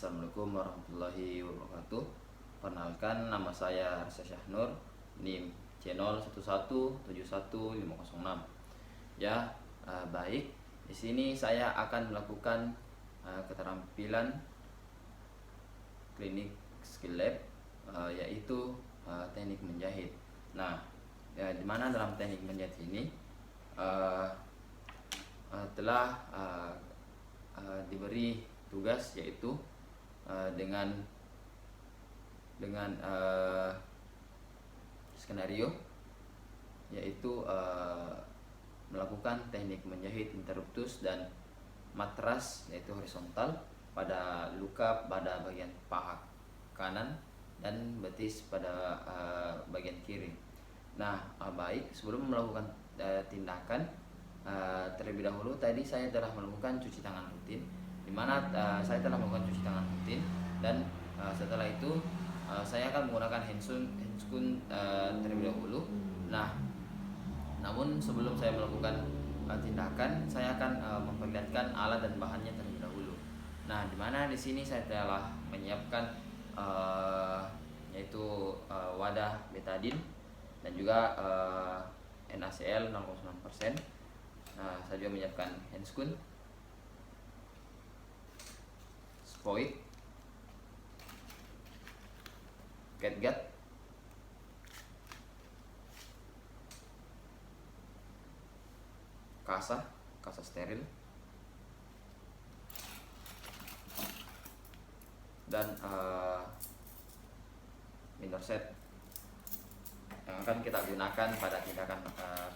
Assalamualaikum warahmatullahi wabarakatuh. Perkenalkan, nama saya Arsa Syahnur, NIM C011715006. Ya, baik. Di sini saya akan melakukan keterampilan klinik skill lab, yaitu teknik menjahit. Nah, di mana dalam teknik menjahit ini telah diberi tugas, yaitu dengan skenario, yaitu melakukan teknik menjahit interruptus dan matras, yaitu horizontal, pada luka pada bagian paha kanan dan betis pada bagian kiri. Nah, baik, sebelum melakukan tindakan, terlebih dahulu tadi saya telah melakukan cuci tangan rutin, di mana saya telah melakukan cuci tangan rutin, dan setelah itu saya akan menggunakan handskun terlebih dahulu. Nah, namun sebelum saya melakukan tindakan, saya akan memperlihatkan alat dan bahannya terlebih dahulu. Nah, di mana di sini saya telah menyiapkan yaitu wadah betadin dan juga NaCl 0,9%. Saya juga menyiapkan handskun, spoit, catgut, kasa steril, dan minor set yang akan kita gunakan pada tindakan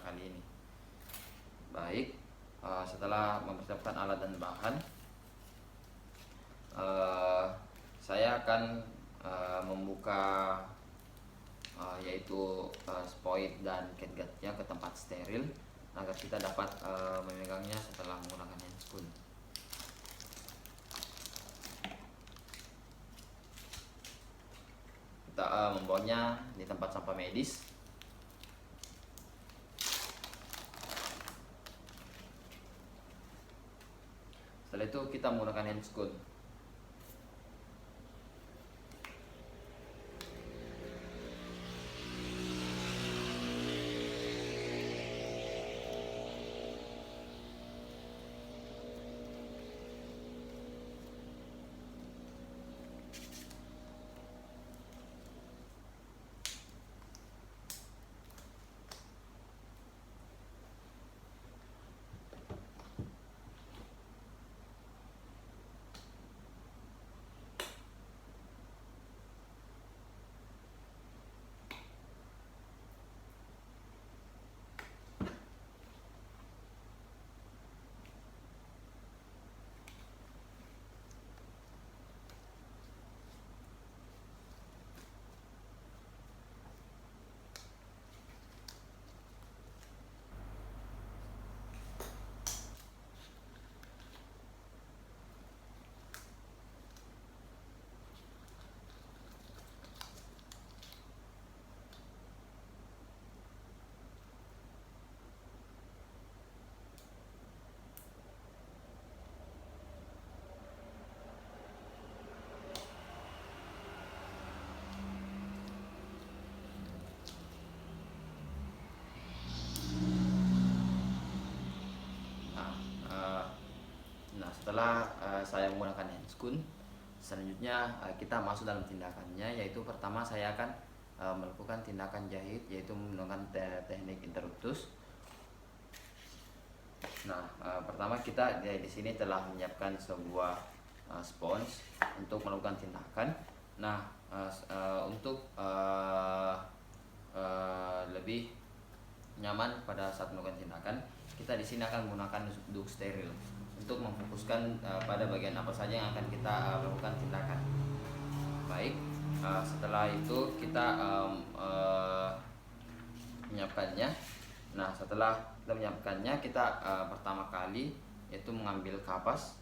kali ini. Baik, setelah mempersiapkan alat dan bahan, saya akan membuka yaitu spoit dan catgutnya ke tempat steril agar kita dapat memegangnya setelah menggunakan handskun. Kita membawanya di tempat sampah medis. Setelah itu kita menggunakan handskun. Setelah saya menggunakan handskun, selanjutnya kita masuk dalam tindakannya, yaitu pertama saya akan melakukan tindakan jahit, yaitu menggunakan teknik interruptus. Nah, pertama kita di sini telah menyiapkan sebuah spons untuk melakukan tindakan. Nah, untuk lebih nyaman pada saat melakukan tindakan, kita di sini akan menggunakan duk steril untuk memfokuskan pada bagian apa saja yang akan kita lakukan tindakan. Baik, setelah itu kita menyiapkannya. Nah, setelah kita menyiapkannya, kita pertama kali yaitu mengambil kasa,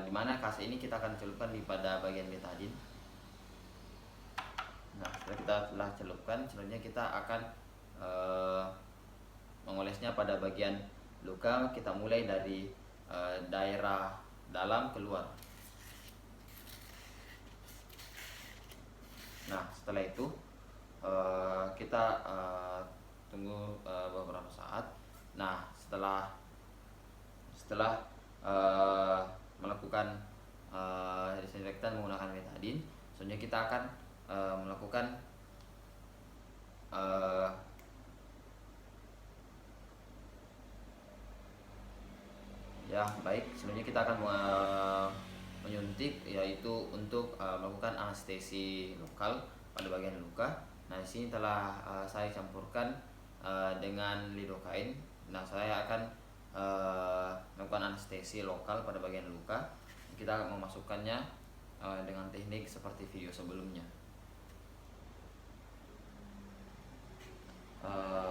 di mana kasa ini kita akan celupkan di pada bagian betadin. Nah, setelah kita telah celupkan, selanjutnya kita akan mengolesnya pada bagian luka. Kita mulai dari daerah dalam keluar. Nah, setelah itu kita tunggu beberapa saat. Nah, setelah setelah melakukan disinfektan menggunakan betadine, selanjutnya kita akan melakukan uh, ya baik, selanjutnya kita akan menyuntik, yaitu untuk melakukan anestesi lokal pada bagian luka. Nah, di sini telah saya campurkan dengan lidocaine. Nah, saya akan melakukan anestesi lokal pada bagian luka. Kita memasukkannya dengan teknik seperti video sebelumnya.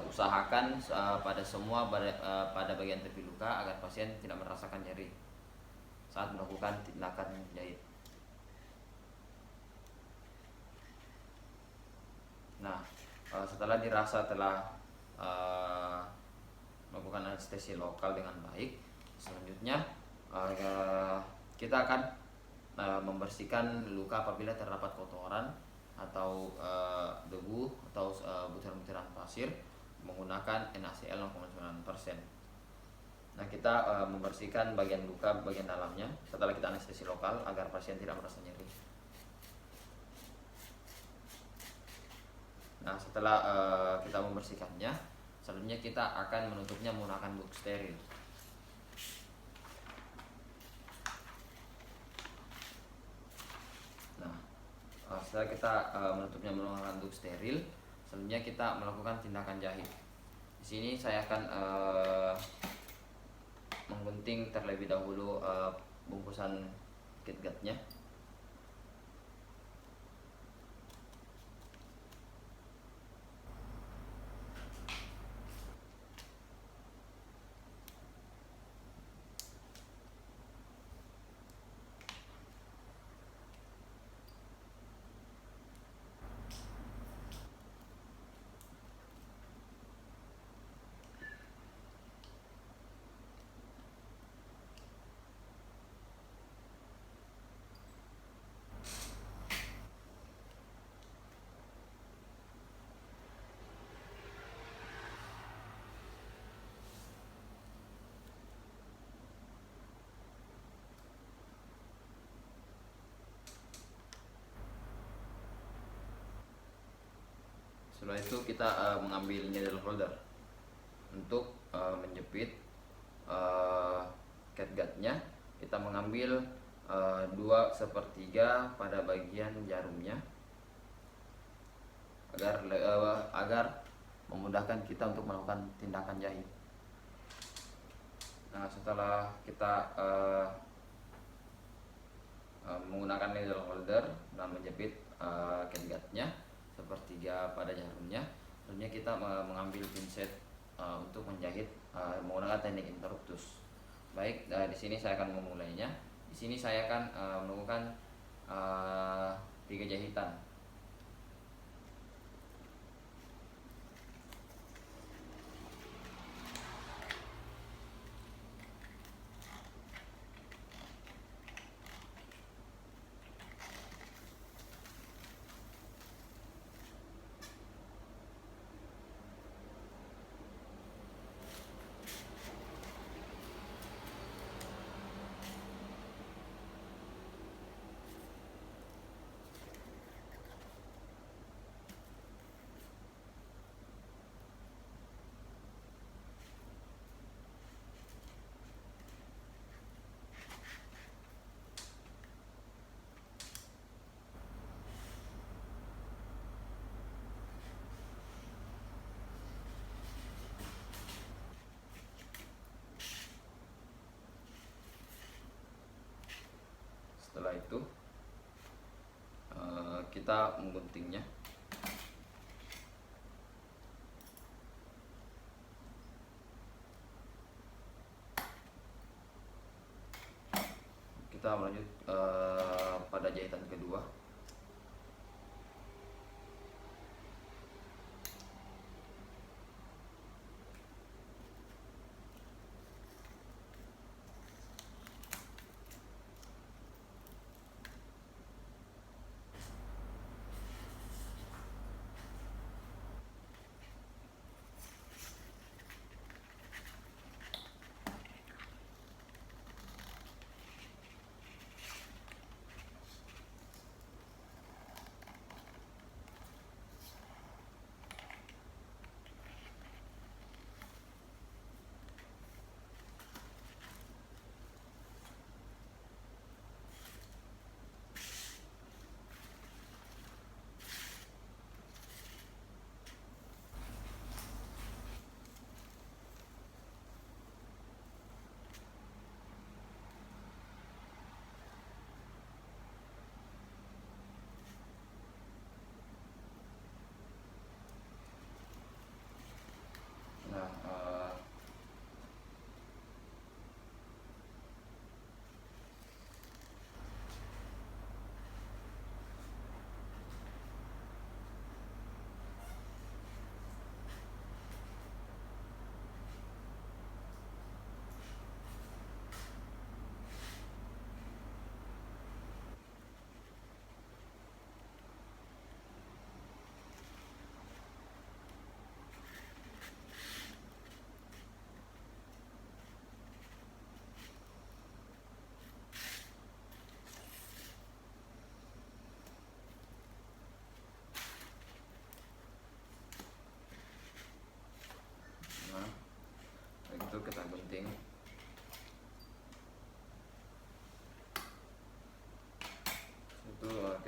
Usahakan pada semua pada bagian tepi luka agar pasien tidak merasakan nyeri saat melakukan tindakan jahit. Nah, setelah dirasa telah melakukan anestesi lokal dengan baik, selanjutnya kita akan membersihkan luka apabila terdapat kotoran atau debu atau butiran-butiran pasir menggunakan NaCl 0,9%. Nah, kita membersihkan bagian luka bagian dalamnya setelah kita anestesi lokal agar pasien tidak merasa nyeri. Nah, setelah kita membersihkannya, selanjutnya kita akan menutupnya menggunakan box steril. Nah, setelah kita menutupnya menggunakan box steril, selanjutnya kita melakukan tindakan jahit. Di sini saya akan menggunting terlebih dahulu bungkusan KitKatnya. Setelah itu kita mengambil needle holder untuk menjepit catgutnya. Kita mengambil 2/3 pada bagian jarumnya agar memudahkan kita untuk melakukan tindakan jahit. Nah, setelah kita menggunakan needle holder dan menjepit catgutnya 1/3 pada jarumnya, tentunya kita mengambil pinset untuk menjahit menggunakan teknik interruptus. Baik, di sini saya akan memulainya. Di sini saya akan melakukan 3 jahitan. Setelah itu kita mengguntingnya. Kita melanjut pada jahitan kedua.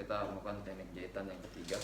kita melakukan teknik jahitan yang ketiga.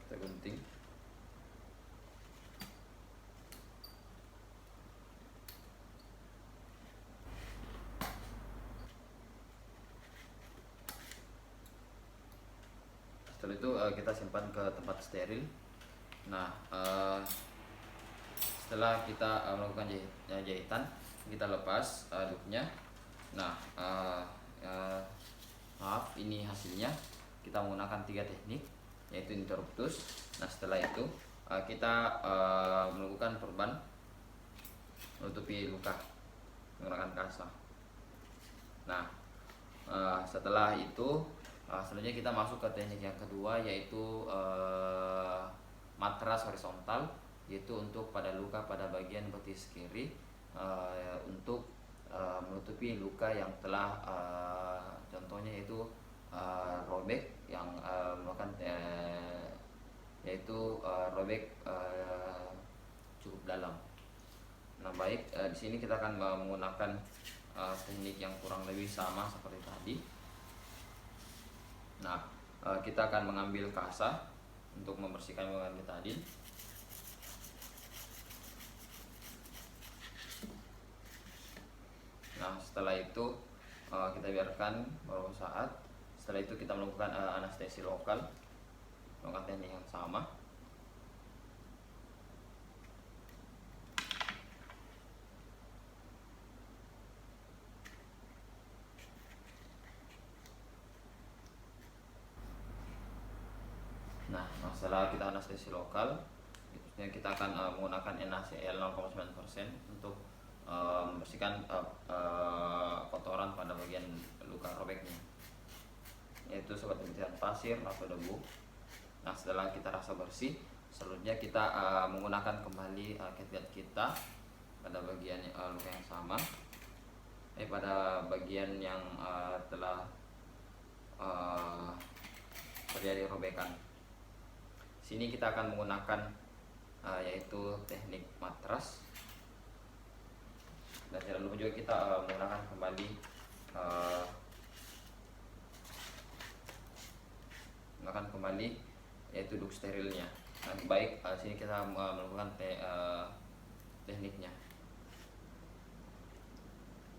Kita gunting. Setelah itu kita simpan ke tempat steril. Nah, setelah kita melakukan jahitan, kita lepas loopnya. Nah, maaf, ini hasilnya. Kita menggunakan 3 teknik, yaitu interruptus. Nah, setelah itu kita melakukan perban menutupi luka menggunakan kasa. Nah, setelah itu selanjutnya kita masuk ke teknik yang kedua, yaitu matras horizontal, yaitu untuk pada luka pada bagian betis kiri, untuk menutupi luka yang telah contohnya yaitu robek yang melakukan yaitu robek cukup dalam. Nah, baik, di sini kita akan menggunakan teknik yang kurang lebih sama seperti tadi. Nah, kita akan mengambil kasa untuk membersihkan betadin. Nah, setelah itu kita biarkan beberapa saat. Setelah itu kita melakukan anestesi lokal, melakukan teknik yang sama. Nah, setelah kita anestesi lokal, kita akan menggunakan NaCl 0,9% untuk membersihkan kotoran pada bagian luka robeknya, yaitu seperti pasir atau debu. Nah, setelah kita rasa bersih, selanjutnya kita menggunakan kembali cat kita pada bagian luka yang sama, pada bagian yang telah terjadi robekan. Sini kita akan menggunakan yaitu teknik matras, dan jangan lupa juga kita menggunakan kembali yaitu duk sterilnya. Nah, baik, sini kita melakukan tekniknya,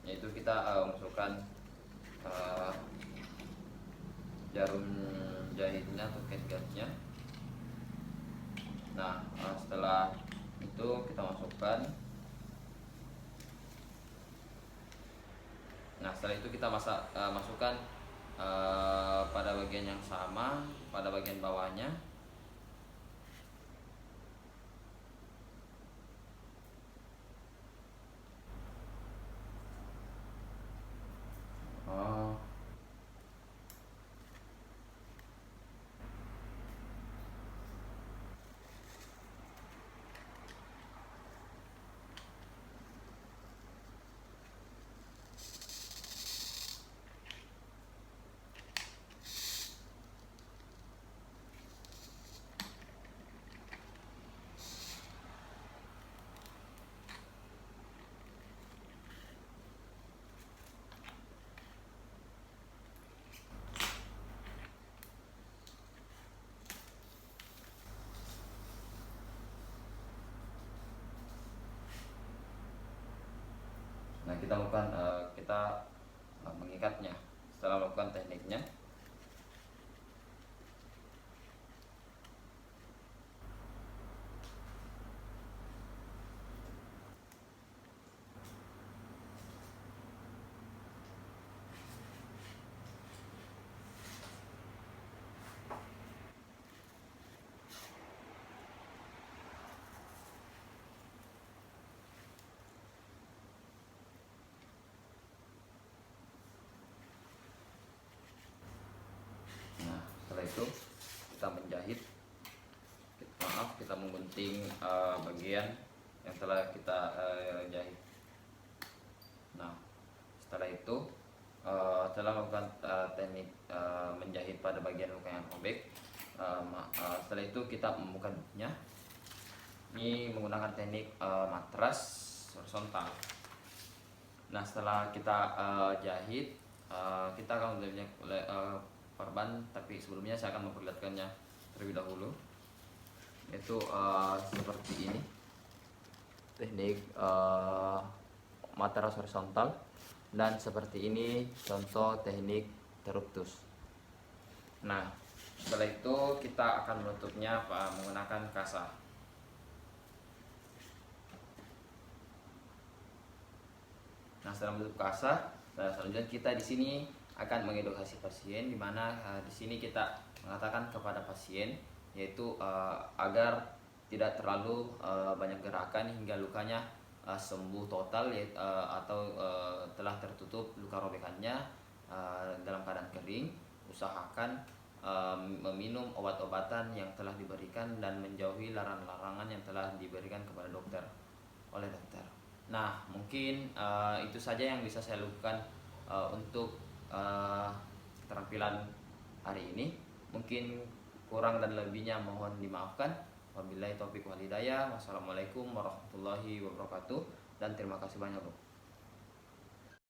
yaitu kita masukkan jarum jahitnya atau catguardnya. Nah, setelah itu kita masukkan. Nah, setelah itu kita masukkan pada bagian yang sama, pada bagian bawahnya. kita melakukan mengikatnya. Setelah melakukan tekniknya, nah setelah itu kita menjahit, kita menggunting bagian yang telah kita jahit. Nah setelah itu setelah melakukan teknik menjahit pada bagian luka yang robek, setelah itu kita membukanya. Ini menggunakan teknik matras horizontal. Nah setelah kita jahit, kita akan melihatnya korban, tapi sebelumnya saya akan memperlihatkannya terlebih dahulu. Itu seperti ini teknik matras horizontal, dan seperti ini contoh teknik interruptus. Nah setelah itu kita akan menutupnya menggunakan kasa. Nah setelah menutup kasa, selanjutnya kita di sini akan mengedukasi pasien, di mana di sini kita mengatakan kepada pasien yaitu agar tidak terlalu banyak gerakan hingga lukanya sembuh total, atau telah tertutup luka robekannya dalam keadaan kering. Usahakan meminum obat-obatan yang telah diberikan dan menjauhi larangan-larangan yang telah diberikan kepada dokter oleh dokter. Nah mungkin itu saja yang bisa saya lakukan untuk keterampilan hari ini. Mungkin kurang dan lebihnya mohon dimaafkan. Wabillahi taufiq wal hidayah. Wassalamualaikum warahmatullahi wabarakatuh. Dan terima kasih banyak, Bro.